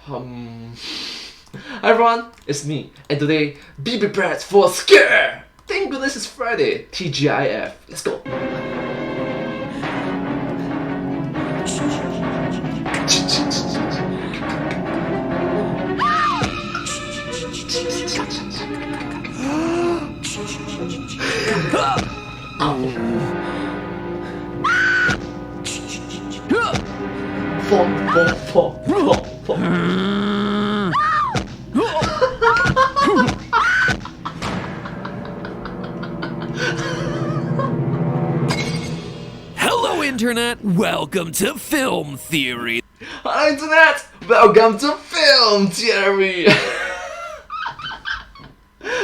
Hi everyone, it's me, and today, be prepared for a scare! Thank goodness it's Friday, TGIF, let's go! Hello Internet, welcome to Film Theory. Hi Internet, welcome to Film Theory.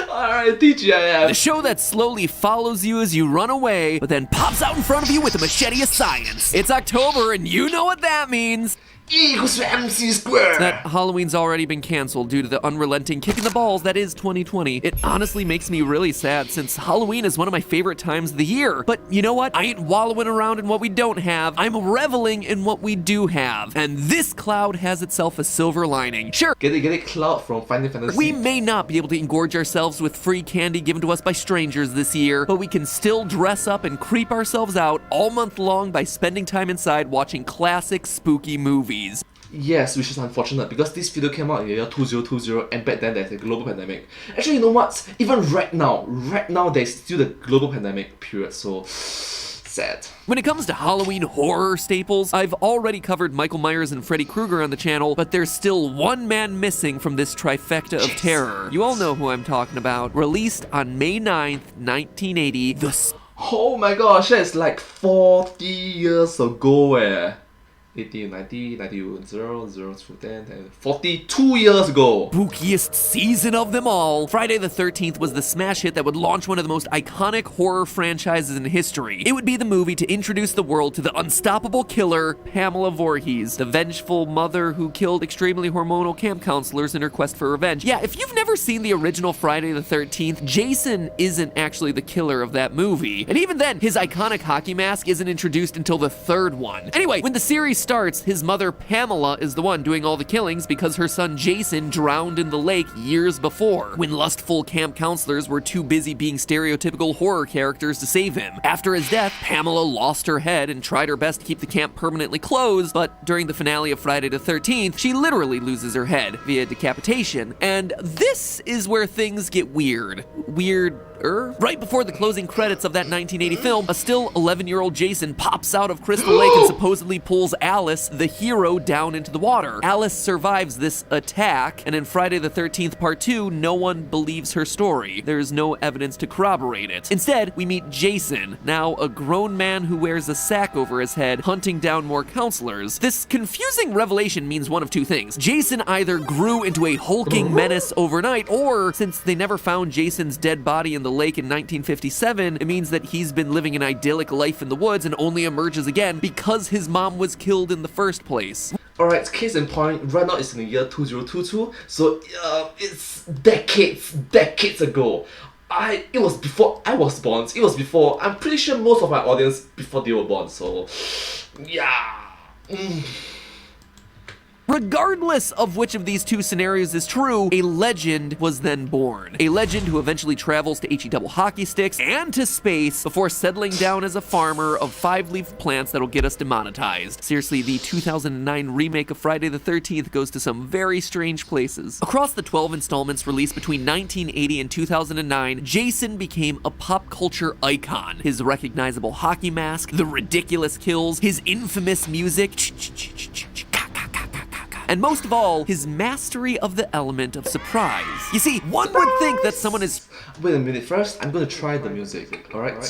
Alright, TGIF. The show that slowly follows you as you run away, but then pops out in front of you with a machete of science. It's October and you know what that means. E equals to MC squared. That Halloween's already been canceled due to the unrelenting kick in the balls that is 2020. It honestly makes me really sad since Halloween is one of my favorite times of the year. But you know what? I ain't wallowing around in what we don't have. I'm reveling in what we do have. And this cloud has itself a silver lining. Sure. Get it, Cloud from Final Fantasy. We may not be able to engorge ourselves with free candy given to us by strangers this year, but we can still dress up and creep ourselves out all month long by spending time inside watching classic spooky movies. Yes, which is unfortunate because this video came out in the year 2020 and back then there's a global pandemic. Actually, you know what? Even right now there's still the global pandemic period, so sad. When it comes to Halloween horror staples, I've already covered Michael Myers and Freddy Krueger on the channel, but there's still one man missing from this trifecta of terror. You all know who I'm talking about. Released on May 9th, 1980, Oh my gosh, that's like 40 years ago 80, 90, 91, 0, 0 through 10, 10, 42 years ago! Spookiest season of them all. Friday the 13th was the smash hit that would launch one of the most iconic horror franchises in history. It would be the movie to introduce the world to the unstoppable killer, Pamela Voorhees, the vengeful mother who killed extremely hormonal camp counselors in her quest for revenge. Yeah, if you've never seen the original Friday the 13th, Jason isn't actually the killer of that movie. And even then, his iconic hockey mask isn't introduced until the third one. Anyway, when the series starts, his mother Pamela is the one doing all the killings because her son Jason drowned in the lake years before, when lustful camp counselors were too busy being stereotypical horror characters to save him. After his death, Pamela lost her head and tried her best to keep the camp permanently closed, but during the finale of Friday the 13th, she literally loses her head via decapitation. And this is where things get weird. Right before the closing credits of that 1980 film, a still 11-year-old Jason pops out of Crystal Lake and supposedly pulls Alice, the hero, down into the water. Alice survives this attack, and in Friday the 13th Part 2, no one believes her story. There's no evidence to corroborate it. Instead, we meet Jason, now a grown man who wears a sack over his head, hunting down more counselors. This confusing revelation means one of two things. Jason either grew into a hulking menace overnight, or, since they never found Jason's dead body in the lake in 1957, it means that he's been living an idyllic life in the woods and only emerges again because his mom was killed in the first place. Alright, case in point, right now it's in the year 2022, so it's decades ago. It was before I was born, I'm pretty sure most of my audience before they were born, so yeah. Regardless of which of these two scenarios is true, a legend was then born. A legend who eventually travels to HE double hockey sticks and to space before settling down as a farmer of 5-leaf plants that'll get us demonetized. Seriously, the 2009 remake of Friday the 13th goes to some very strange places. Across the 12 installments released between 1980 and 2009, Jason became a pop culture icon. His recognizable hockey mask, the ridiculous kills, his infamous music, and most of all, his mastery of the element of surprise. You see, one would think that someone is... Wait a minute, first I'm gonna try the music, alright?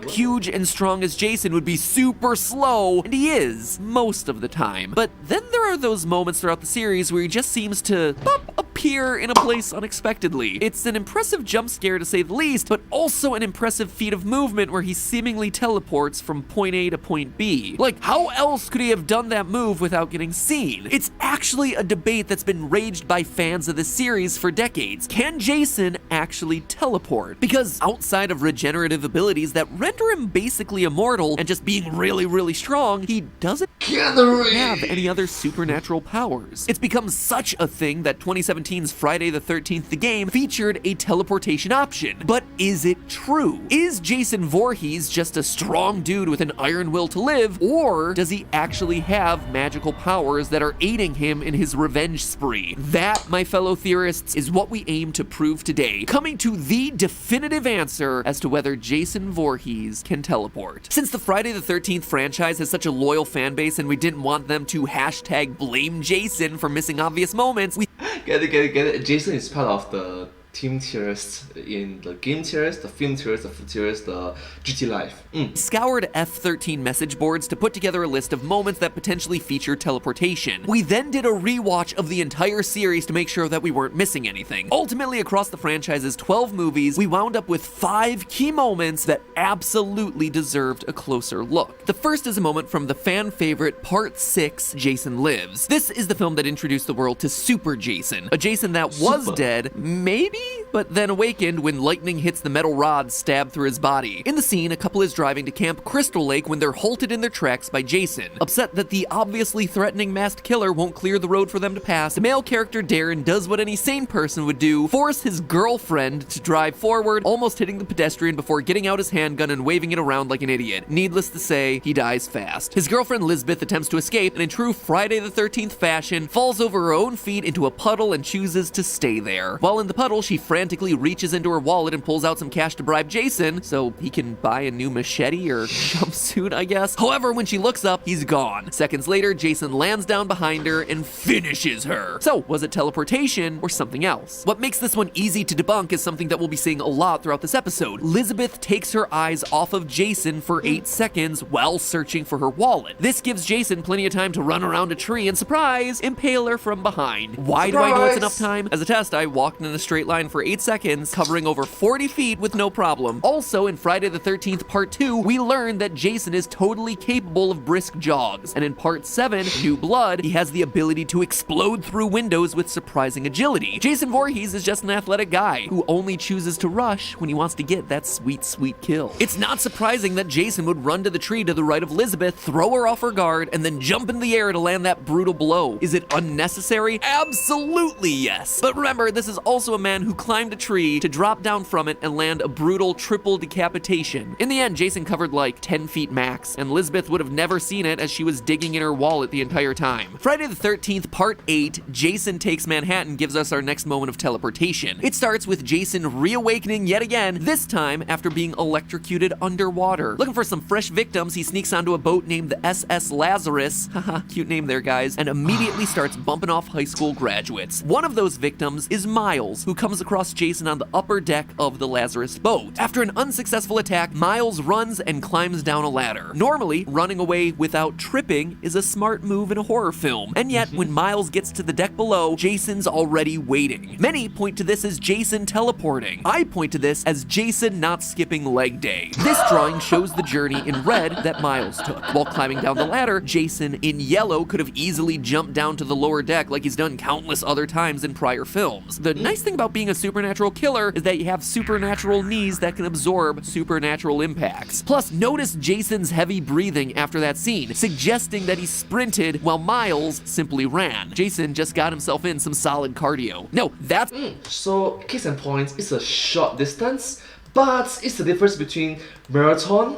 Huge and strong as Jason would be super slow, and he is, most of the time. But then there are those moments throughout the series where he just seems to appear in a place unexpectedly. It's an impressive jump scare to say the least, but also an impressive feat of movement where he seemingly teleports from point A to point B. Like, how else could he have done that move without getting seen? It's actually actually a debate that's been raged by fans of the series for decades. Can Jason actually teleport? Because outside of regenerative abilities that render him basically immortal and just being really, really strong, he doesn't have any other supernatural powers. It's become such a thing that 2017's Friday the 13th the game featured a teleportation option. But is it true? Is Jason Voorhees just a strong dude with an iron will to live, or does he actually have magical powers that are aiding him in his revenge spree? That, my fellow theorists, is what we aim to prove today, coming to the definitive answer as to whether Jason Voorhees can teleport. Since the Friday the 13th franchise has such a loyal fan base and we didn't want them to hashtag blame Jason for missing obvious moments, we Get it. Jason is part of the team theorists in the game theorists, the film theorists, the food theorists, the GT Life. scoured F13 message boards to put together a list of moments that potentially feature teleportation. We then did a rewatch of the entire series to make sure that we weren't missing anything. Ultimately, across the franchise's 12 movies, we wound up with 5 key moments that absolutely deserved a closer look. The first is a moment from the fan favorite Part 6, Jason Lives. This is the film that introduced the world to Super Jason, a Jason that was dead, maybe? But then awakened when lightning hits the metal rod stabbed through his body. In the scene, a couple is driving to Camp Crystal Lake when they're halted in their tracks by Jason. Upset that the obviously threatening masked killer won't clear the road for them to pass, the male character Darren does what any sane person would do, force his girlfriend to drive forward, almost hitting the pedestrian before getting out his handgun and waving it around like an idiot. Needless to say, he dies fast. His girlfriend Lisbeth attempts to escape, and in true Friday the 13th fashion, falls over her own feet into a puddle and chooses to stay there. While in the puddle, she frantically reaches into her wallet and pulls out some cash to bribe Jason so he can buy a new machete or jumpsuit, I guess. However, when she looks up, he's gone. Seconds later, Jason lands down behind her and finishes her. So, was it teleportation or something else? What makes this one easy to debunk is something that we'll be seeing a lot throughout this episode. Lisbeth takes her eyes off of Jason for 8 seconds while searching for her wallet. This gives Jason plenty of time to run around a tree and, surprise, impale her from behind. Why do I know it's enough time? As a test, I walked in a straight line for 8 seconds, covering over 40 feet with no problem. Also, in Friday the 13th Part 2, we learned that Jason is totally capable of brisk jogs. And in Part 7, New Blood, he has the ability to explode through windows with surprising agility. Jason Voorhees is just an athletic guy who only chooses to rush when he wants to get that sweet, sweet kill. It's not surprising that Jason would run to the tree to the right of Lisbeth, throw her off her guard, and then jump in the air to land that brutal blow. Is it unnecessary? Absolutely yes. But remember, this is also a man who climbed a tree to drop down from it and land a brutal triple decapitation. In the end, Jason covered like 10 feet max, and Lisbeth would have never seen it as she was digging in her wallet the entire time. Friday the 13th Part 8, Jason Takes Manhattan gives us our next moment of teleportation. It starts with Jason reawakening yet again, this time after being electrocuted underwater. Looking for some fresh victims, he sneaks onto a boat named the SS Lazarus, haha, cute name there guys, and immediately starts bumping off high school graduates. One of those victims is Miles, who comes across Jason on the upper deck of the Lazarus boat. After an unsuccessful attack, Miles runs and climbs down a ladder. Normally, running away without tripping is a smart move in a horror film, and yet when Miles gets to the deck below, Jason's already waiting. Many point to this as Jason teleporting. I point to this as Jason not skipping leg day. This drawing shows the journey in red that Miles took. While climbing down the ladder, Jason in yellow could have easily jumped down to the lower deck like he's done countless other times in prior films. The nice thing about being a supernatural killer is that you have supernatural knees that can absorb supernatural impacts. Plus, notice Jason's heavy breathing after that scene, suggesting that he sprinted while Miles simply ran. Jason just got himself in some solid cardio. No, that's... So, case in point, it's a short distance, but it's the difference between marathon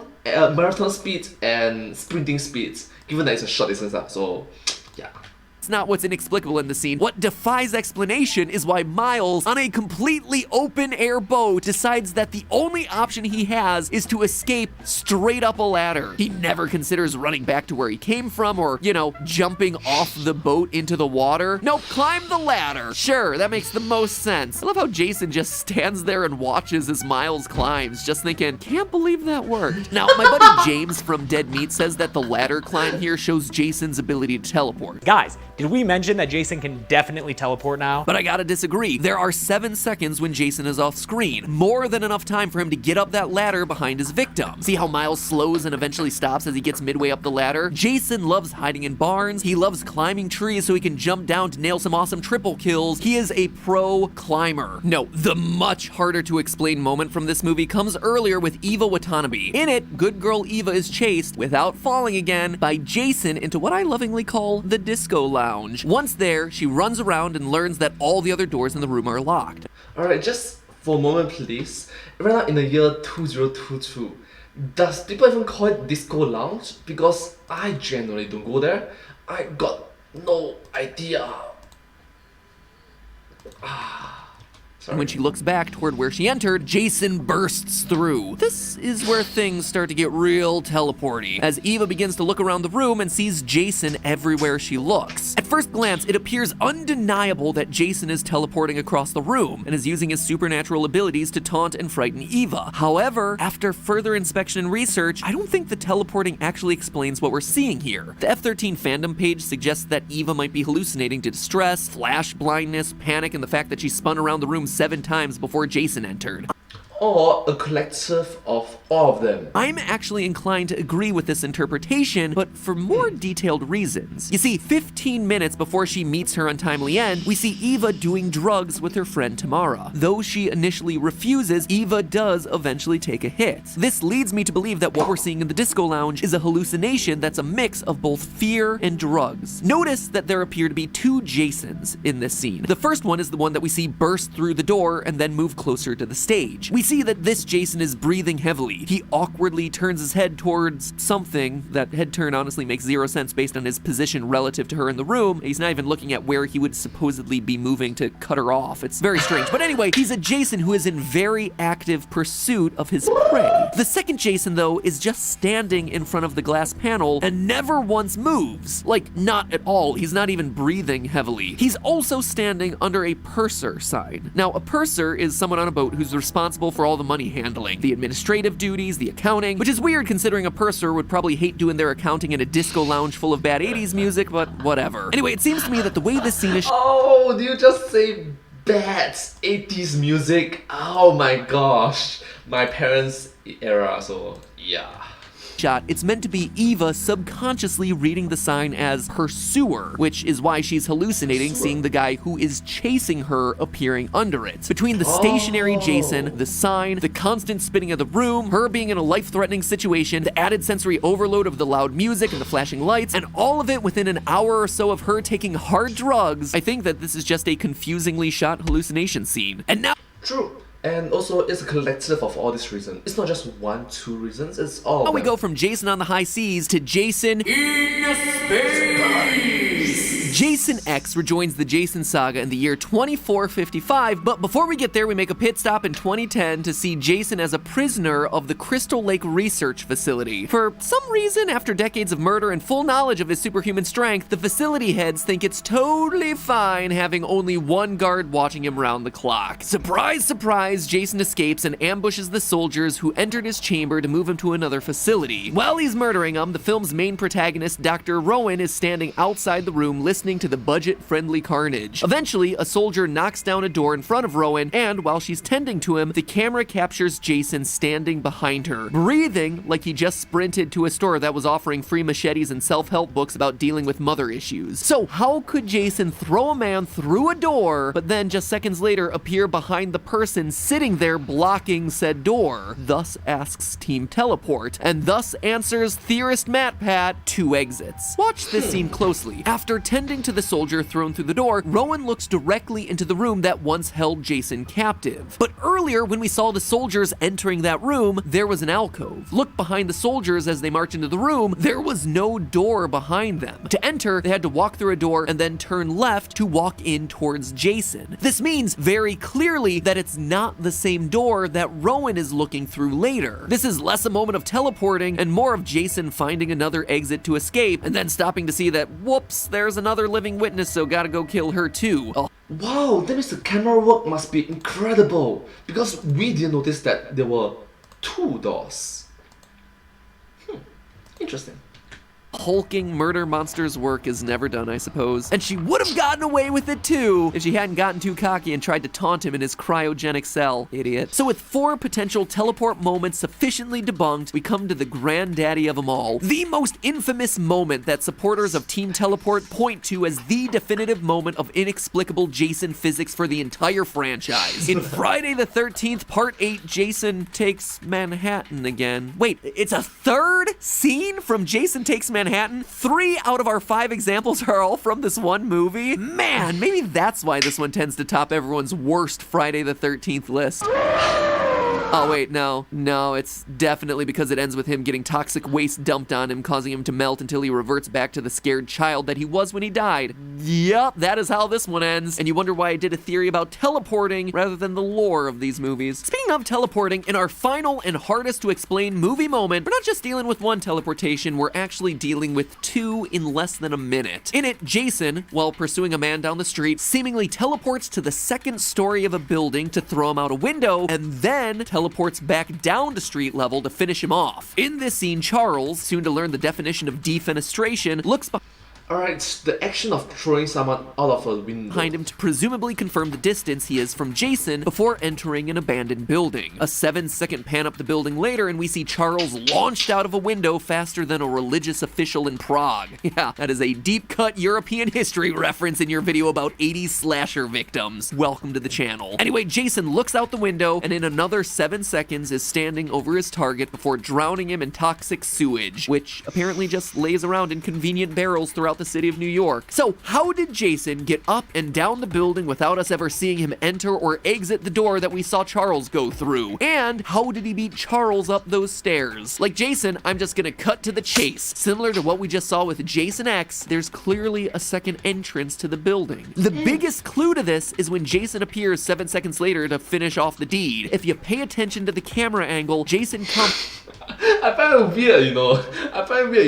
speed and sprinting speed, given that it's a short distance. So, yeah. It's not what's inexplicable in the scene. What defies explanation is why Miles, on a completely open-air boat, decides that the only option he has is to escape straight up a ladder. He never considers running back to where he came from or, you know, jumping off the boat into the water. Nope, climb the ladder. Sure, that makes the most sense. I love how Jason just stands there and watches as Miles climbs, just thinking, can't believe that worked. Now, my buddy James from Dead Meat says that the ladder climb here shows Jason's ability to teleport. Guys, Did we mention that Jason can definitely teleport now? But I gotta disagree. There are 7 seconds when Jason is off screen. More than enough time for him to get up that ladder behind his victim. See how Miles slows and eventually stops as he gets midway up the ladder? Jason loves hiding in barns. He loves climbing trees so he can jump down to nail some awesome triple kills. He is a pro climber. No, the much harder to explain moment from this movie comes earlier with Eva Watanabe. In it, good girl Eva is chased, without falling again, by Jason into what I lovingly call the disco lounge. Once there, she runs around and learns that all the other doors in the room are locked. Alright, just for a moment please. Right now in the year 2022, does people even call it disco lounge? Because I generally don't go there. I got no idea. When she looks back toward where she entered, Jason bursts through. This is where things start to get real teleporty, as Eva begins to look around the room and sees Jason everywhere she looks. At first glance, it appears undeniable that Jason is teleporting across the room and is using his supernatural abilities to taunt and frighten Eva. However, after further inspection and research, I don't think the teleporting actually explains what we're seeing here. The F13 fandom page suggests that Eva might be hallucinating to distress, flash blindness, panic, and the fact that she spun around the room 7 times before Jason entered. Or a collective of all of them. I'm actually inclined to agree with this interpretation, but for more detailed reasons. You see, 15 minutes before she meets her untimely end, we see Eva doing drugs with her friend Tamara. Though she initially refuses, Eva does eventually take a hit. This leads me to believe that what we're seeing in the disco lounge is a hallucination that's a mix of both fear and drugs. Notice that there appear to be 2 Jasons in this scene. The first one is the one that we see burst through the door and then move closer to the stage. We see that this Jason is breathing heavily. He awkwardly turns his head towards something. That head turn honestly makes 0 sense based on his position relative to her in the room. He's not even looking at where he would supposedly be moving to cut her off. It's very strange. But anyway, he's a Jason who is in very active pursuit of his prey. The second Jason, though, is just standing in front of the glass panel and never once moves. Like, not at all. He's not even breathing heavily. He's also standing under a purser sign. Now, a purser is someone on a boat who's responsible for all the money handling, the administrative duties, the accounting, which is weird considering a purser would probably hate doing their accounting in a disco lounge full of bad 80s music, but whatever. Anyway, it seems to me that the way this scene is Oh, do you just say bad 80s music? Oh my gosh. My parents' era, so yeah. shot, it's meant to be Eva subconsciously reading the sign as pursuer, which is why she's hallucinating seeing the guy who is chasing her appearing under it. Between the stationary Jason, the sign, the constant spinning of the room, her being in a life-threatening situation, the added sensory overload of the loud music and the flashing lights, and all of it within an hour or so of her taking hard drugs, I think that this is just a confusingly shot hallucination scene. And now— True. And also, it's a collective of all these reasons. It's not just 1, 2 reasons, it's all of them. we go from Jason on the high seas to Jason in space! Jason X rejoins the Jason saga in the year 2455, but before we get there, we make a pit stop in 2010 to see Jason as a prisoner of the Crystal Lake Research Facility. For some reason, after decades of murder and full knowledge of his superhuman strength, the facility heads think it's totally fine having only one guard watching him round the clock. Surprise, surprise, Jason escapes and ambushes the soldiers who entered his chamber to move him to another facility. While he's murdering them, the film's main protagonist, Dr. Rowan, is standing outside the room listening to the budget-friendly carnage. Eventually, a soldier knocks down a door in front of Rowan, and while she's tending to him, the camera captures Jason standing behind her, breathing like he just sprinted to a store that was offering free machetes and self-help books about dealing with mother issues. So how could Jason throw a man through a door, but then just seconds later appear behind the person sitting there blocking said door? Thus asks Team Teleport, and thus answers theorist MatPat 2 exits. Watch this scene closely. After tending to the soldier thrown through the door, Rowan looks directly into the room that once held Jason captive. But earlier, when we saw the soldiers entering that room, there was an alcove. Look behind the soldiers as they march into the room, there was no door behind them. To enter, they had to walk through a door and then turn left to walk in towards Jason. This means very clearly that it's not the same door that Rowan is looking through later. This is less a moment of teleporting and more of Jason finding another exit to escape and then stopping to see that, whoops, there's another living witness, so gotta go kill her too. Wow, that means the camera work must be incredible, because we didn't notice that there were 2 doors. Interesting. hulking murder monster's work is never done, I suppose. And she would have gotten away with it too if she hadn't gotten too cocky and tried to taunt him in his cryogenic cell. Idiot. So with 4 potential teleport moments sufficiently debunked, we come to the granddaddy of them all. The most infamous moment that supporters of Team Teleport point to as the definitive moment of inexplicable Jason physics for the entire franchise. In Friday the 13th, Part 8, Jason Takes Manhattan again. Wait, it's a third scene from Jason Takes Manhattan? 3 out of our 5 examples are all from this one movie? Man, maybe that's why this one tends to top everyone's worst Friday the 13th list. Oh wait, no, it's definitely because it ends with him getting toxic waste dumped on him, causing him to melt until he reverts back to the scared child that he was when he died. Yep, that is how this one ends. And you wonder why I did a theory about teleporting rather than the lore of these movies. Speaking of teleporting, in our final and hardest to explain movie moment, we're not just dealing with one teleportation, we're actually dealing with 2 in less than a minute. In it, Jason, while pursuing a man down the street, seemingly teleports to the 2nd story of a building to throw him out a window, and then teleports back down to street level to finish him off. In this scene, Charles, soon to learn the definition of defenestration, looks Alright, the action of throwing someone out of a window behind him to presumably confirm the distance he is from Jason before entering an abandoned building. A 7-second pan up the building later and we see Charles launched out of a window faster than a religious official in Prague. Yeah, that is a deep-cut European history reference in your video about 80s slasher victims. Welcome to the channel. Anyway, Jason looks out the window and in another 7 seconds is standing over his target before drowning him in toxic sewage, which apparently just lays around in convenient barrels throughout the city of New York. So how did Jason get up and down the building without us ever seeing him enter or exit the door that we saw Charles go through? And how did he beat Charles up those stairs? Like Jason, I'm just gonna cut to the chase. Similar to what we just saw with Jason X, there's clearly a second entrance to the building. The biggest clue to this is when Jason appears 7 seconds later to finish off the deed. If you pay attention to the camera angle, Jason comes... I find it weird,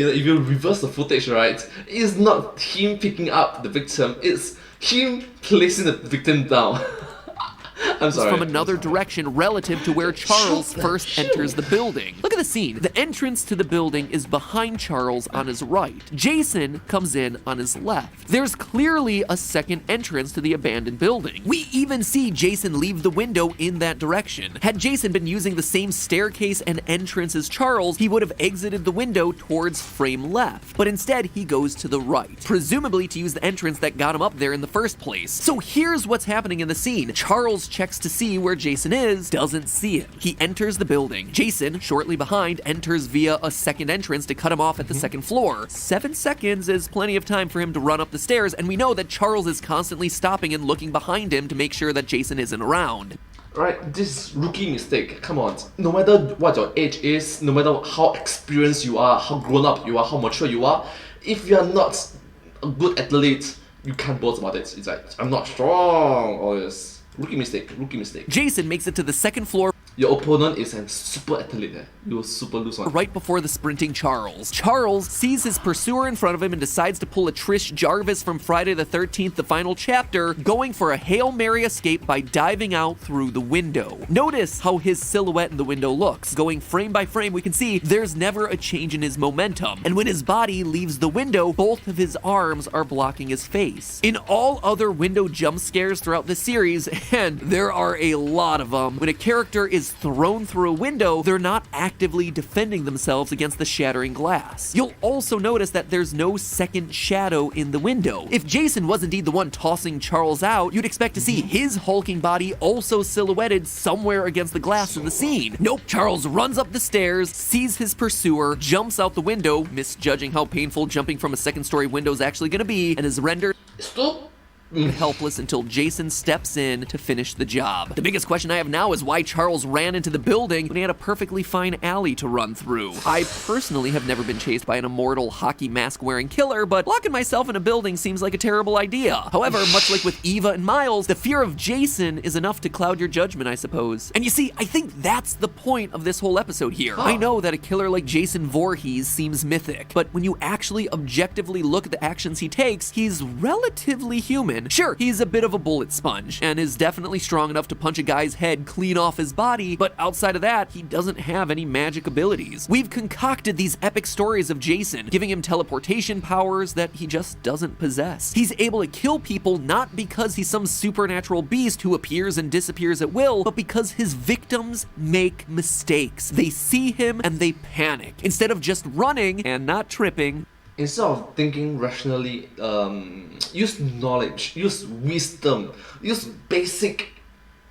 if you reverse the footage, right? It's not him picking up the victim, it's him placing the victim down. I'm sorry. From another direction relative to where Charles first enters the building. Look at the scene. The entrance to the building is behind Charles on his right. Jason comes in on his left. There's clearly a second entrance to the abandoned building. We even see Jason leave the window in that direction. Had Jason been using the same staircase and entrance as Charles, he would have exited the window towards frame left. But instead, he goes to the right, presumably to use the entrance that got him up there in the first place. So here's what's happening in the scene. Charles checks to see where Jason is, doesn't see him. He enters the building. Jason, shortly behind, enters via a second entrance to cut him off at the second floor. 7 seconds is plenty of time for him to run up the stairs, and we know that Charles is constantly stopping and looking behind him to make sure that Jason isn't around. Right, this rookie mistake, come on. No matter what your age is, no matter how experienced you are, how grown up you are, how mature you are, if you are not a good athlete, you can't boast about it. It's like, I'm not strong, all this. Rookie mistake. Jason makes it to the second floor. Your opponent is a super athlete. You will super lose one. Right before the sprinting Charles. Charles sees his pursuer in front of him and decides to pull a Trish Jarvis from Friday the 13th, the final chapter, going for a Hail Mary escape by diving out through the window. Notice how his silhouette in the window looks. Going frame by frame, we can see there's never a change in his momentum. And when his body leaves the window, both of his arms are blocking his face. In all other window jump scares throughout the series, and there are a lot of them, when a character is thrown through a window, they're not actively defending themselves against the shattering glass. You'll also notice that there's no second shadow in the window. If Jason was indeed the one tossing Charles out, you'd expect to see his hulking body also silhouetted somewhere against the glass in the scene. Nope, Charles runs up the stairs, sees his pursuer, jumps out the window, misjudging how painful jumping from a second-story window is actually gonna be, and is rendered helpless until Jason steps in to finish the job. The biggest question I have now is why Charles ran into the building when he had a perfectly fine alley to run through. I personally have never been chased by an immortal hockey mask-wearing killer, but locking myself in a building seems like a terrible idea. However, much like with Eva and Miles, the fear of Jason is enough to cloud your judgment, I suppose. And you see, I think that's the point of this whole episode here. I know that a killer like Jason Voorhees seems mythic, but when you actually objectively look at the actions he takes, he's relatively human. Jason. Sure, he's a bit of a bullet sponge, and is definitely strong enough to punch a guy's head clean off his body, but outside of that, he doesn't have any magic abilities. We've concocted these epic stories of Jason, giving him teleportation powers that he just doesn't possess. He's able to kill people not because he's some supernatural beast who appears and disappears at will, but because his victims make mistakes. They see him and they panic. Instead of just running and not tripping, instead of thinking rationally, use knowledge, use wisdom, use basic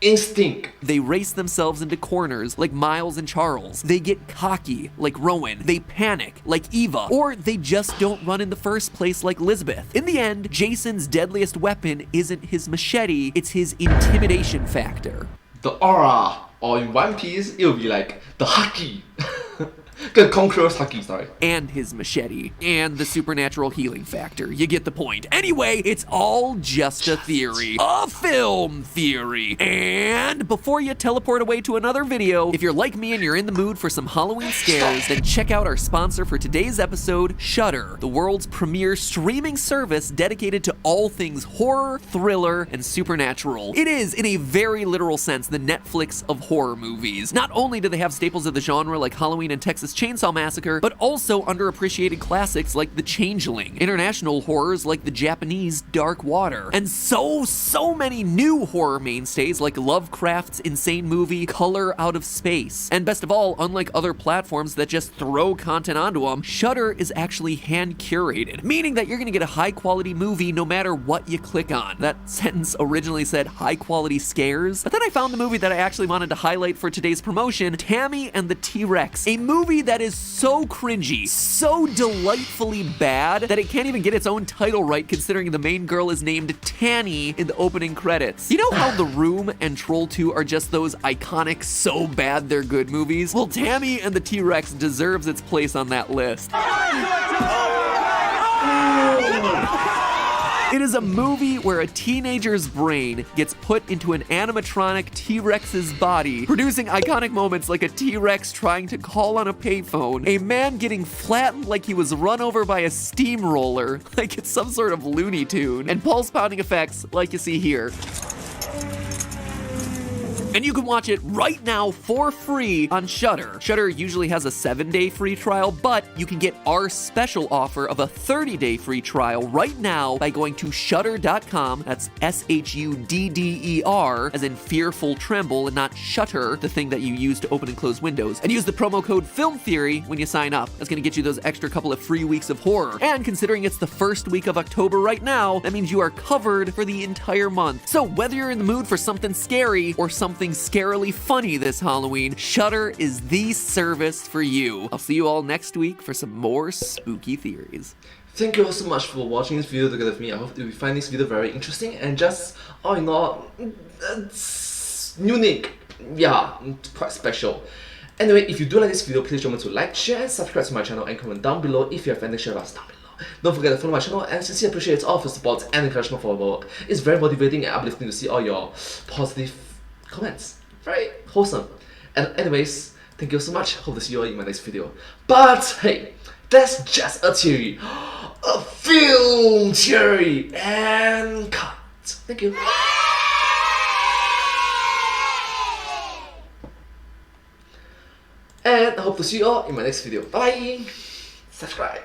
instinct. They race themselves into corners like Miles and Charles. They get cocky like Rowan. They panic like Eva. Or they just don't run in the first place like Lisbeth. In the end, Jason's deadliest weapon isn't his machete, it's his intimidation factor. The aura, or in One Piece, it will be like the haki. Conqueror's haki, sorry. And his machete. And the supernatural healing factor. You get the point. Anyway, it's all just a theory. A film theory. And before you teleport away to another video, if you're like me and you're in the mood for some Halloween scares, then check out our sponsor for today's episode, Shudder, the world's premier streaming service dedicated to all things horror, thriller, and supernatural. It is, in a very literal sense, the Netflix of horror movies. Not only do they have staples of the genre like Halloween and Texas Chainsaw Massacre, but also underappreciated classics like The Changeling, international horrors like the Japanese Dark Water, and so many new horror mainstays like Lovecraft's insane movie Color Out of Space. And best of all, unlike other platforms that just throw content onto them, Shudder is actually hand-curated, meaning that you're gonna get a high-quality movie no matter what you click on. That sentence originally said high-quality scares, but then I found the movie that I actually wanted to highlight for today's promotion, Tammy and the T-Rex, a movie that is so cringy, so delightfully bad, that it can't even get its own title right considering the main girl is named Tanny in the opening credits. You know how The Room and Troll 2 are just those iconic, so bad they're good movies? Well, Tammy and the T-Rex deserves its place on that list. It is a movie where a teenager's brain gets put into an animatronic T-Rex's body, producing iconic moments like a T-Rex trying to call on a payphone, a man getting flattened like he was run over by a steamroller, like it's some sort of Looney Tune, and pulse-pounding effects like you see here. And you can watch it right now for free on Shudder. Shudder usually has a 7-day free trial, but you can get our special offer of a 30-day free trial right now by going to shudder.com. That's S-H-U-D-D-E-R, as in fearful tremble and not shutter, the thing that you use to open and close windows. And use the promo code FILMTHEORY when you sign up. That's gonna get you those extra couple of free weeks of horror. And considering it's the first week of October right now, that means you are covered for the entire month. So whether you're in the mood for something scary or something scarily funny this Halloween, Shudder is the service for you. I'll see you all next week for some more spooky theories. Thank you all so much for watching this video together with me. I hope you find this video very interesting and just, all in all, it's unique. Yeah, quite special. Anyway, if you do like this video, please remember to like, share, and subscribe to my channel and comment down below if you have any share us down below. Don't forget to follow my channel and sincerely appreciate all of your support and encouragement for our work. It's very motivating and uplifting to see all your positive comments. Very wholesome. And anyways, thank you so much. Hope to see you all in my next video. But hey, that's just a theory. A film theory. And cut. Thank you. And I hope to see you all in my next video. Bye. Subscribe.